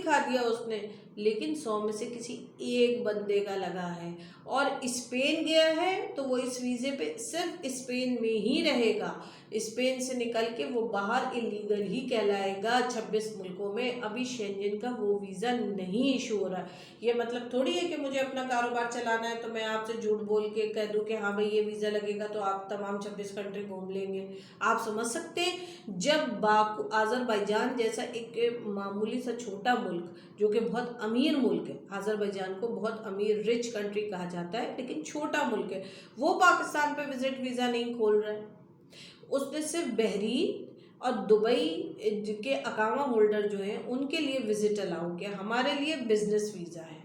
دکھا دیا اس نے، لیکن 100 میں سے کسی ایک بندے کا لگا ہے اور اسپین گیا ہے تو وہ اس ویزے پہ صرف اسپین میں ہی رہے گا، اسپین سے نکل کے وہ باہر اللیگل ہی کہلائے گا 26 ملکوں میں۔ ابھی شینجن کا وہ ویزا نہیں ایشو ہو رہا ہے۔ یہ مطلب تھوڑی ہے کہ مجھے اپنا کاروبار چلانا ہے تو میں آپ سے جھوٹ بول کے کہہ دوں کہ ہاں بھئی یہ ویزا لگے گا تو آپ تمام 26 کنٹری گھوم لیں گے۔ آپ سمجھ سکتے ہیں جب آذربائیجان جیسا ایک معمولی سا چھوٹا ملک جو کہ بہت امیر ملک ہے، آذربائیجان کو بہت امیر رچ کنٹری کہا جاتا ہے لیکن چھوٹا ملک ہے، وہ پاکستان پہ وزٹ ویزا نہیں کھول رہا ہے۔ اس نے صرف بحرین اور دبئی کے اقامہ ہولڈر جو ہیں ان کے لیے وزٹ الاؤ کیا۔ ہمارے لیے بزنس ویزا ہے،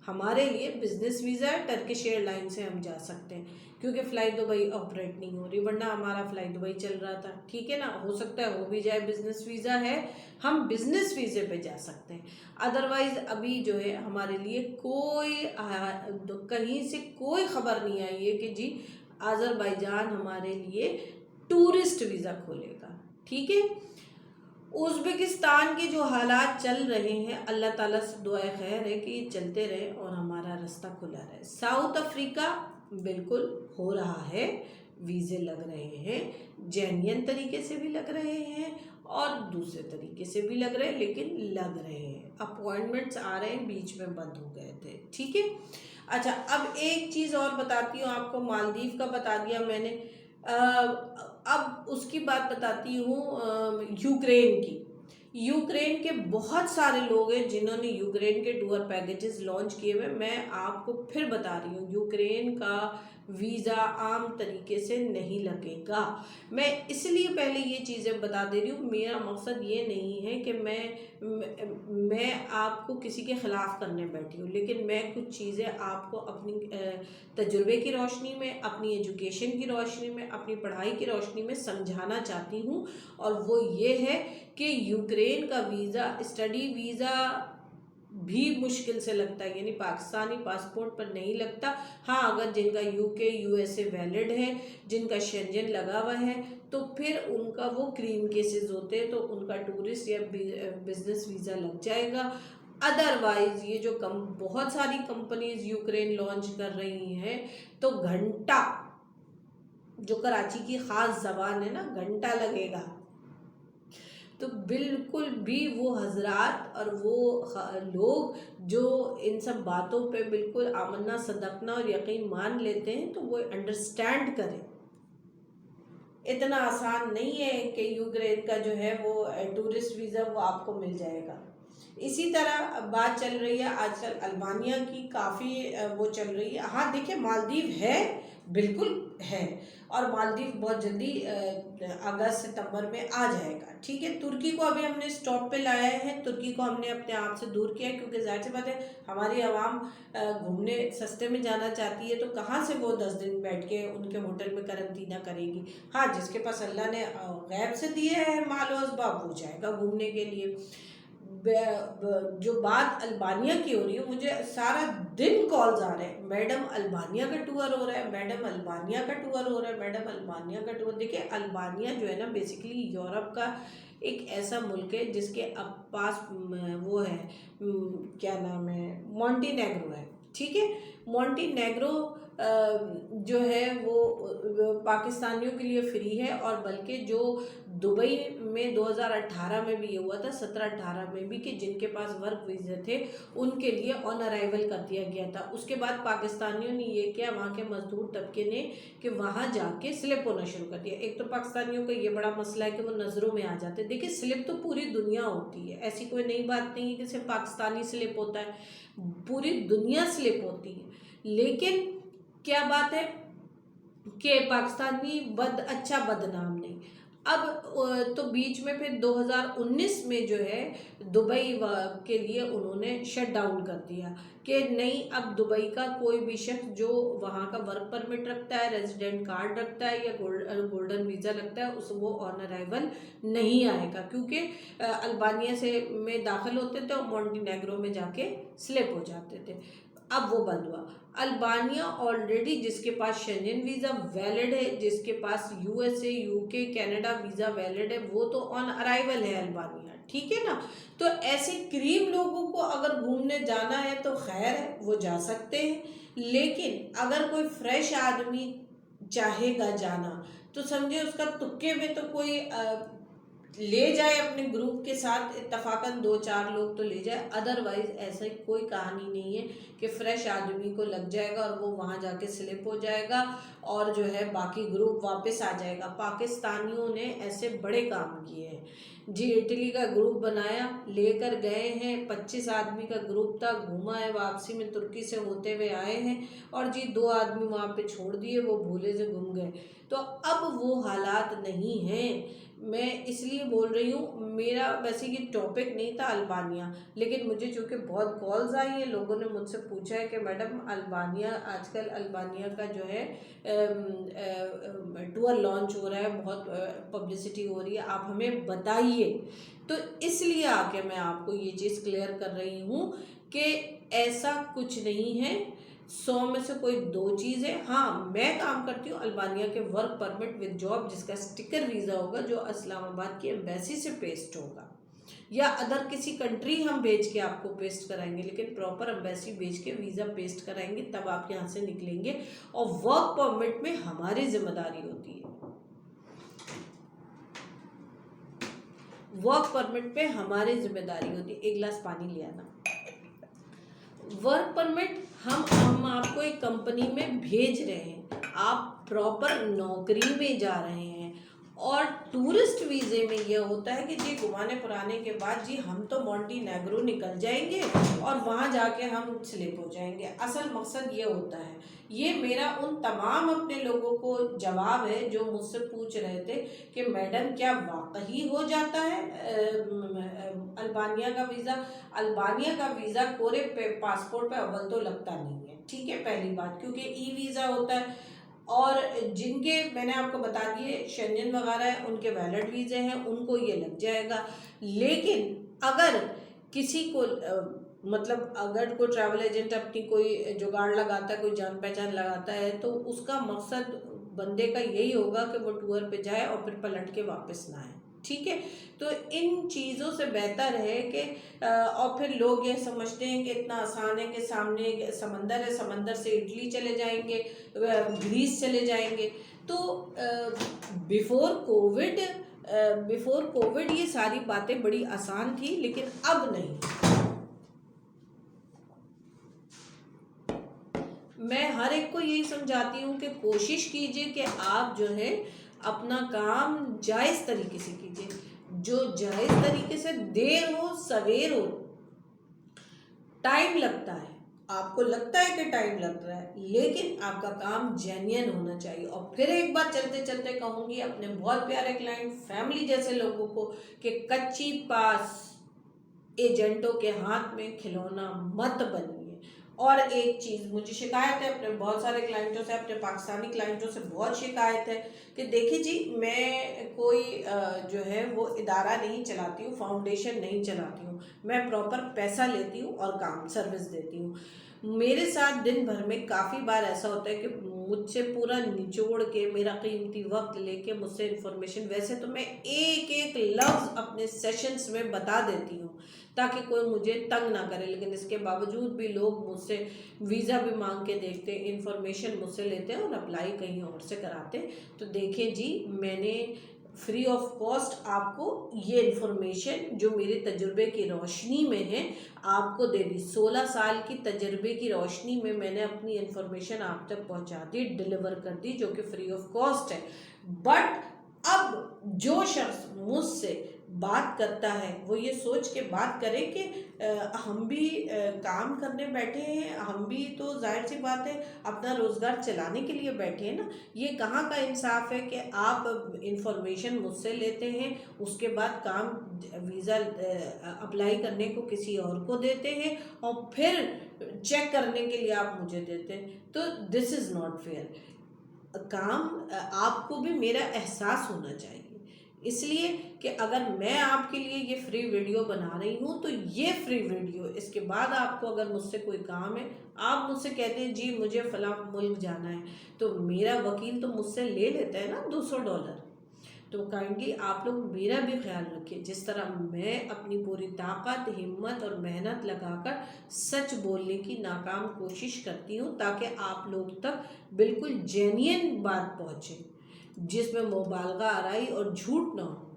ہمارے لیے بزنس ویزا ہے، ٹرکش ایئر لائن سے ہم جا سکتے ہیں کیونکہ فلائی دبئی آپریٹ نہیں ہو رہی، ورنہ ہمارا فلائی دبئی چل رہا تھا، ٹھیک ہے نا، ہو سکتا ہے ہو بھی جائے، بزنس ویزا ہے، ہم بزنس ویزے پہ جا سکتے ہیں۔ ادروائز ابھی جو ہے ہمارے لیے کوئی کہیں سے کوئی خبر نہیں آئی ہے کہ جی آذربائیجان ہمارے لیے ٹورسٹ ویزا کھولے گا، ٹھیک ہے۔ ازبکستان کے جو حالات چل رہے ہیں، اللہ تعالیٰ سے دعائے خیر ہے کہ یہ چلتے رہے اور ہمارا رستہ کھلا رہے۔ ساؤتھ افریقہ بالکل ہو رہا ہے، ویزے لگ رہے ہیں، جینین طریقے سے بھی لگ رہے ہیں اور دوسرے طریقے سے بھی لگ رہے ہیں، لیکن لگ رہے ہیں، اپوائنٹمنٹس آ رہے ہیں، بیچ میں بند ہو گئے تھے، ٹھیک ہے۔ اچھا اب ایک چیز اور بتاتی ہوں آپ کو، مالدیو کا بتا دیا میں نے، اب اس کی بات بتاتی ہوں یوکرین کی۔ یوکرین کے بہت سارے لوگ ہیں جنہوں نے یوکرین کے ٹور پیکیجز لانچ کیے ہوئے، میں آپ کو پھر بتا رہی ہوں یوکرین کا ویزا عام طریقے سے نہیں لگے گا۔ میں اس لیے پہلے یہ چیزیں بتا دے رہی ہوں، میرا مقصد یہ نہیں ہے کہ میں آپ کو کسی کے خلاف کرنے بیٹھی ہوں، لیکن میں کچھ چیزیں آپ کو اپنی تجربے کی روشنی میں، اپنی ایجوکیشن کی روشنی میں، اپنی پڑھائی کی روشنی میں سمجھانا چاہتی ہوں، اور وہ یہ ہے کہ یوکرین کا ویزا اسٹڈی ویزا بھی مشکل سے لگتا ہے، یعنی پاکستانی پاسپورٹ پر نہیں لگتا۔ ہاں اگر جن کا یو کے یو ایس اے ویلڈ ہے، جن کا شینجن لگا ہوا ہے، تو پھر ان کا وہ کریم کیسز ہوتے ہیں تو ان کا ٹورسٹ یا بزنس ویزا لگ جائے گا۔ ادروائز یہ جو بہت ساری کمپنیز یوکرین لانچ کر رہی ہیں تو گھنٹہ، جو کراچی کی خاص زبان ہے نا، گھنٹہ لگے گا، تو بالکل بھی وہ حضرات اور وہ لوگ جو ان سب باتوں پہ بالکل آمنا صدقنا اور یقین مان لیتے ہیں تو وہ انڈرسٹینڈ کریں، اتنا آسان نہیں ہے کہ یوکرین کا جو ہے وہ ٹورسٹ ویزا وہ آپ کو مل جائے گا۔ اسی طرح بات چل رہی ہے آج کل البانیہ کی، کافی وہ چل رہی ہے۔ ہاں دیکھیں مالدیو ہے، بالکل ہے، اور مالدیو بہت جلدی اگست ستمبر میں آ جائے گا، ٹھیک ہے۔ ترکی کو ابھی ہم نے سٹاپ پہ لایا ہے، ترکی کو ہم نے اپنے آپ سے دور کیا ہے، کیونکہ ظاہر سی بات ہے ہماری عوام گھومنے سستے میں جانا چاہتی ہے، تو کہاں سے وہ 10 دن بیٹھ کے ان کے ہوٹل میں قرنطینہ کرے گی۔ ہاں جس کے پاس اللہ نے غیب سے دیے ہیں مال و اسباب، وہ جائے گا گھومنے کے لیے۔ جو بات البانیہ کی ہو رہی ہے، مجھے سارا دن کالز آ رہے ہیں، میڈم البانیہ کا ٹور ہو رہا ہے، میڈم البانیہ کا ٹور ہو رہا ہے، میڈم البانیہ کا ٹور۔ دیکھیں البانیہ جو ہے نا بیسیکلی یورپ کا ایک ایسا ملک ہے جس کے پاس وہ ہے، کیا نام ہے، مونٹی نیگرو ہے، ٹھیک ہے۔ مونٹی نیگرو جو ہے وہ پاکستانیوں کے لیے فری ہے، اور بلکہ جو دبئی میں 2018 میں بھی یہ ہوا تھا، 17-18 میں بھی، کہ جن کے پاس ورک ویزے تھے ان کے لیے آن ارائیول کر دیا گیا تھا۔ اس کے بعد پاکستانیوں نے یہ کیا، وہاں کے مزدور طبقے نے، کہ وہاں جا کے سلپ ہونا شروع کر دیا۔ ایک تو پاکستانیوں کا یہ بڑا مسئلہ ہے کہ وہ نظروں میں آ جاتے ہیں، دیکھیں سلپ تو پوری دنیا ہوتی ہے، ایسی کوئی نئی بات نہیں ہے کہ صرف پاکستانی سلپ ہوتا ہے، پوری دنیا سلپ ہوتی ہے، لیکن کیا بات ہے کہ پاکستانی اچھا بدنام نہیں۔ اب تو بیچ میں پھر 2019 میں جو ہے دبئی کے لیے انہوں نے شٹ ڈاؤن کر دیا کہ نہیں، اب دبئی کا کوئی بھی شخص جو وہاں کا ورک پرمٹ رکھتا ہے، ریزیڈنٹ کارڈ رکھتا ہے یا گولڈن ویزا رکھتا ہے، وہ آن ارائیول نہیں آئے گا، کیونکہ البانیہ سے میں داخل ہوتے تھے اور مونٹی نیگرو میں جا کے سلپ ہو جاتے تھے۔ اب وہ بند ہوا۔ البانیہ آلریڈی جس کے پاس شینجن ویزا ویلڈ ہے، جس کے پاس یو ایس اے، یو کے، کینیڈا ویزا ویلڈ ہے، وہ تو آن ارائیول ہے البانیہ، ٹھیک ہے نا. تو ایسے کریم لوگوں کو اگر گھومنے جانا ہے تو خیر ہے، وہ جا سکتے ہیں، لیکن اگر کوئی فریش آدمی چاہے گا جانا تو سمجھے اس کا تکے میں تو کوئی لے جائے اپنے گروپ کے ساتھ، اتفاقاً 2-4 لوگ تو لے جائے، ادروائز ایسا کوئی کہانی نہیں ہے کہ فریش آدمی کو لگ جائے گا اور وہ وہاں جا کے سلپ ہو جائے گا اور جو ہے باقی گروپ واپس آ جائے گا. پاکستانیوں نے ایسے بڑے کام کیے ہیں جی. اٹلی کا گروپ بنایا، لے کر گئے ہیں، 25 آدمی کا گروپ تھا، گھوما ہے، واپسی میں ترکی سے ہوتے ہوئے آئے ہیں اور جی 2 آدمی وہاں پہ چھوڑ دیے، وہ بھولے سے گم گئے. تو اب وہ حالات نہیں ہیں. میں اس لیے بول رہی ہوں، میرا ویسے یہ ٹاپک نہیں تھا البانیہ، لیکن مجھے چونکہ بہت کالز آئی ہیں، لوگوں نے مجھ سے پوچھا ہے کہ میڈم البانیہ، آج کل البانیہ کا جو ہے ٹور لانچ ہو رہا ہے، بہت پبلسٹی ہو رہی ہے، آپ ہمیں بتائیے. تو اس لیے آ کے میں آپ کو یہ چیز کلیئر کر رہی ہوں کہ ایسا کچھ نہیں ہے. 100 میں سے کوئی 2 چیز ہے. ہاں میں کام کرتی ہوں البانیہ کے ورک پرمٹ وتھ جاب، جس کا اسٹیکر ویزا ہوگا جو اسلام آباد کی ایمبیسی سے پیسٹ ہوگا، یا ادر کسی کنٹری ہم بھیج کے آپ کو پیسٹ کرائیں گے، لیکن پراپر ایمبیسی بھیج کے ویزا پیسٹ کرائیں گے تب آپ یہاں سے نکلیں گے. اور ورک پرمٹ میں ہماری ذمہ داری ہوتی ہے، ورک پرمٹ پہ ہماری ذمہ داری ہوتی ہے. ایک گلاس پانی لے آنا. ورک پرمٹ ہم آپ کو ایک کمپنی میں بھیج رہے ہیں، آپ پراپر نوکری میں جا رہے ہیں. اور ٹورسٹ ویزے میں یہ ہوتا ہے کہ جی گھمانے پرانے کے بعد جی ہم تو مونٹی نیگرو نکل جائیں گے اور وہاں جا کے ہم سلپ ہو جائیں گے. اصل مقصد یہ ہوتا ہے. یہ میرا ان تمام اپنے لوگوں کو جواب ہے جو مجھ سے پوچھ رہے تھے کہ میڈم کیا واقعی ہو جاتا ہے البانیہ کا ویزا؟ البانیہ کا ویزا کورے پاسپورٹ پہ اول تو لگتا نہیں ہے، ٹھیک ہے، پہلی بات، کیونکہ ای ویزا ہوتا ہے. اور جن کے میں نے آپ کو بتا دیے شنجن وغیرہ ہے، ان کے ویلڈ ویزے ہیں، ان کو یہ لگ جائے گا. لیکن اگر کسی کو مطلب اگر کوئی ٹریول ایجنٹ اپنی کوئی جگاڑ لگاتا ہے، کوئی جان پہچان لگاتا ہے، تو اس کا مقصد بندے کا یہی ہوگا کہ وہ ٹور پہ جائے اور پھر پلٹ کے واپس نہ آئے. ٹھیک ہے. تو ان چیزوں سے بہتر ہے کہ اور پھر لوگ یہ سمجھتے ہیں کہ اتنا آسان ہے کہ سامنے سمندر ہے، سمندر سے اٹلی چلے جائیں گے، گریس چلے جائیں گے. تو بیفور کووڈ یہ ساری باتیں بڑی آسان تھی، لیکن اب نہیں. میں ہر ایک کو یہی سمجھاتی ہوں کہ کوشش کیجئے کہ آپ جو ہے اپنا کام جائز طریقے سے کیجئے. جو جائز طریقے سے، دیر ہو سویر ہو، ٹائم لگتا ہے، آپ کو لگتا ہے کہ ٹائم لگ رہا ہے، لیکن آپ کا کام جینین ہونا چاہیے. اور پھر ایک بات چلتے چلتے کہوں گی اپنے بہت پیارے کلائنٹ، فیملی جیسے لوگوں کو کہ کچی پاس ایجنٹوں کے ہاتھ میں کھلونا مت بنیے. اور ایک چیز مجھے شکایت ہے اپنے بہت سارے کلائنٹوں سے، اپنے پاکستانی کلائنٹوں سے بہت شکایت ہے کہ دیکھیں جی میں کوئی جو ہے وہ ادارہ نہیں چلاتی ہوں، فاؤنڈیشن نہیں چلاتی ہوں، میں پراپر پیسہ لیتی ہوں اور کام سروس دیتی ہوں. میرے ساتھ دن بھر میں کافی بار ایسا ہوتا ہے کہ مجھ سے پورا نچوڑ کے میرا قیمتی وقت لے کے مجھ سے انفارمیشن، ویسے تو میں ایک ایک لفظ اپنے سیشنز میں بتا دیتی ہوں تاکہ کوئی مجھے تنگ نہ کرے، لیکن اس کے باوجود بھی لوگ مجھ سے ویزا بھی مانگ کے دیکھتے ہیں، انفارمیشن مجھ سے لیتے ہیں اور اپلائی کہیں اور سے کراتے. تو دیکھیں جی میں نے فری آف کاسٹ آپ کو یہ انفارمیشن جو میرے تجربے کی روشنی میں ہے آپ کو دے دی. 16 سال کی تجربے کی روشنی میں میں نے اپنی انفارمیشن آپ تک پہنچا دی، ڈیلیور کر دی، جو کہ فری آف کاسٹ ہے. بٹ اب جو شخص مجھ سے بات کرتا ہے وہ یہ سوچ کے بات کرے کہ ہم بھی کام کرنے بیٹھے ہیں، ہم بھی تو ظاہر سی بات ہے اپنا روزگار چلانے کے لیے بیٹھے ہیں نا. یہ کہاں کا انصاف ہے کہ آپ انفارمیشن مجھ سے لیتے ہیں، اس کے بعد کام ویزا اپلائی کرنے کو کسی اور کو دیتے ہیں اور پھر چیک کرنے کے لیے آپ مجھے دیتے ہیں. تو دس از ناٹ فیئر. کام آپ کو بھی میرا احساس ہونا چاہیے، اس لیے کہ اگر میں آپ کے لیے یہ فری ویڈیو بنا رہی ہوں تو یہ فری ویڈیو اس کے بعد آپ کو اگر مجھ سے کوئی کام ہے، آپ مجھ سے کہتے ہیں جی مجھے فلاں ملک جانا ہے، تو میرا وکیل تو مجھ سے لے لیتا ہے نا $200. تو کائنڈلی آپ لوگ میرا بھی خیال رکھیے، جس طرح میں اپنی پوری طاقت، ہمت اور محنت لگا کر سچ بولنے کی ناکام کوشش کرتی ہوں تاکہ آپ لوگ تک بالکل جینین بات پہنچے جس میں مبالغہ آرائی اور جھوٹ نہ ہو،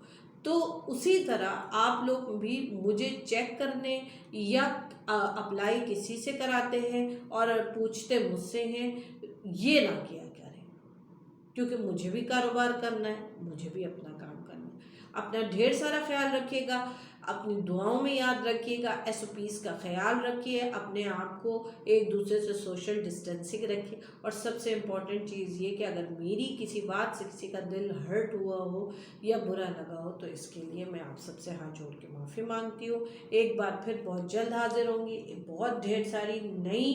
تو اسی طرح آپ لوگ بھی مجھے چیک کرنے یا اپلائی کسی سے کراتے ہیں اور پوچھتے مجھ سے ہیں، یہ نہ کیا کریں، کیونکہ مجھے بھی کاروبار کرنا ہے، مجھے بھی اپنا کام کرنا ہے۔ اپنا ڈھیر سارا خیال رکھیے گا، اپنی دعاؤں میں یاد رکھیے گا، SOPs کا خیال رکھیے، اپنے آپ کو ایک دوسرے سے سوشل ڈسٹینسنگ رکھیے، اور سب سے امپورٹنٹ چیز یہ کہ اگر میری کسی بات سے کسی کا دل ہرٹ ہوا ہو یا برا لگا ہو تو اس کے لیے میں آپ سب سے ہاتھ جوڑ کے معافی مانگتی ہوں۔ ایک بار پھر بہت جلد حاضر ہوں گی بہت ڈھیر ساری نئی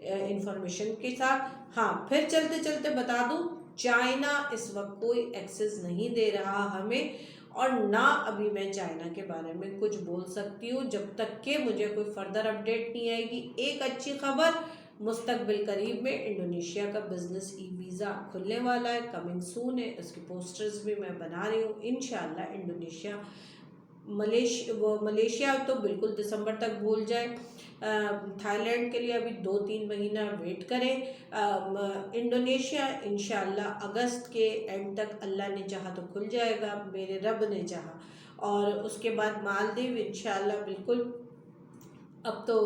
انفارمیشن کے ساتھ۔ ہاں، پھر چلتے چلتے بتا دوں، چائنا اس وقت کوئی ایکسس نہیں دے رہا ہمیں، اور نہ ابھی میں چائنا کے بارے میں کچھ بول سکتی ہوں جب تک کہ مجھے کوئی فردر اپڈیٹ نہیں آئے گی۔ ایک اچھی خبر، مستقبل قریب میں انڈونیشیا کا بزنس ای ویزا کھلنے والا ہے، کمنگ سون ہے، اس کی پوسٹرز بھی میں بنا رہی ہوں انشاءاللہ۔ انڈونیشیا، ملیشیا تو بالکل دسمبر تک بھول جائیں، تھائی لینڈ کے لیے ابھی 2-3 مہینہ ویٹ کریں، انڈونیشیا انشاءاللہ اگست کے اینڈ تک اللہ نے چاہا تو کھل جائے گا، میرے رب نے چاہا، اور اس کے بعد مالدیو انشاءاللہ بالکل، اب تو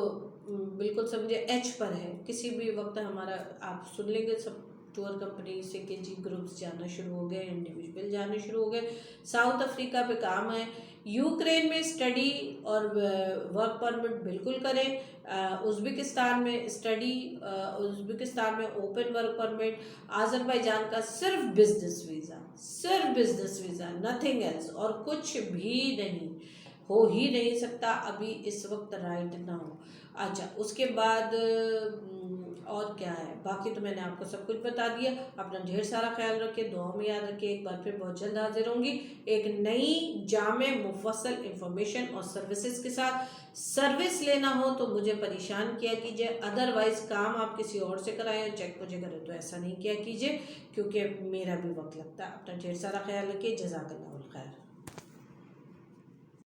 بالکل سمجھے ایچ پر ہے، کسی بھی وقت ہمارا آپ سن لیں گے سب ٹور کمپنی سے کہ جی گروپس جانا شروع ہو گئے، انڈیویجول جانے شروع ہو گئے۔ ساؤتھ افریقہ پہ کام ہے، یوکرین میں اسٹڈی اور ورک پرمٹ بالکل کریں، ازبکستان میں اسٹڈی، ازبکستان میں اوپن ورک پرمٹ، آذربائیجان کا صرف بزنس ویزا، صرف بزنس ویزا، نتھنگ ایلس، اور کچھ بھی نہیں، ہو ہی نہیں سکتا ابھی اس وقت رائٹ نہ ہو۔ اچھا، اس کے بعد اور کیا ہے، باقی تو میں نے آپ کو سب کچھ بتا دیا۔ اپنا ڈھیر سارا خیال رکھے، دعاؤں میں یاد رکھے، ایک بار پھر بہت جلد حاضر ہوں گی ایک نئی جامع مفصل انفارمیشن اور سروسز کے ساتھ۔ سروس لینا ہو تو مجھے پریشان کیا کیجئے، ادروائز کام آپ کسی اور سے کرائیں اور چیک مجھے کریں تو ایسا نہیں کیا کیجئے، کیونکہ میرا بھی وقت لگتا ہے۔ اپنا ڈھیر سارا خیال رکھیے، جزاک اللہ خیر۔